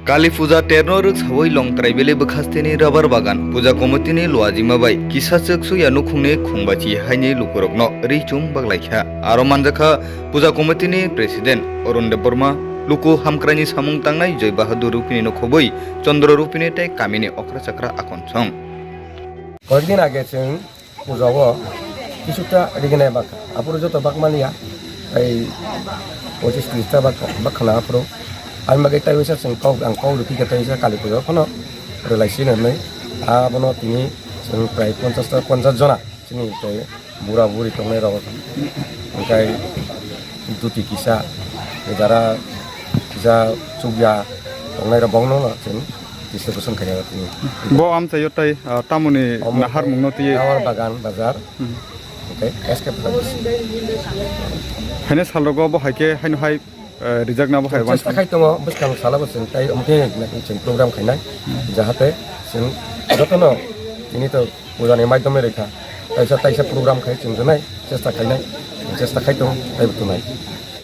काली पूजा टेरनो रुक्स हवै लं ट्राइबेले बखास्तेनि रबर बागान पूजा कमिटिनि लुआजिमा बाय किसाचक सुयानु खुंने खुंबाची हाइनि लुकुरकनो रिचुम बागलाइखा आरो मानजाखा पूजा कमिटिनि प्रेसिडेंट अरुण देव बर्मा लुकु हामक्रानि सामुं तांनाय जय बाहादुर रुपिनि नखबै चंद्र रुपिनि तै कामिनि अख्रा चक्रा आखनसं কয়েকদিন আগে जों পূজাও কিছুটা রিগেনাय বাকা আপুর যত বাকমানিয়া এই 25-30টা বাকখানা আপুর আমি মাগে তাই হইছে जों কাউ রুপি গেতে হইছে কালী পূজা ফনো রেলাইসি নनै আবনো তিনি जों প্রায় 50 জনা जोंनि তাই বুড়া বুড়ি তংনাय রাव ओमफ्राय दुति किसा যারা কিসা চুগিয়া তংনাय রাवनो जों distribution kaya ini. Bo am sayo tay tamuni nahar mungno ti awal bagan bazar. Oke, escape habis. Hanya salrogo bo haike haino hai rijak na bo hai wan. Sesta kai tongo buskang sala bosen tai omke na program khainai jahate जों jotono ini to pujani maidhome rekha taisa program khai chungjanai chesta khainai chesta khai tong tai butunai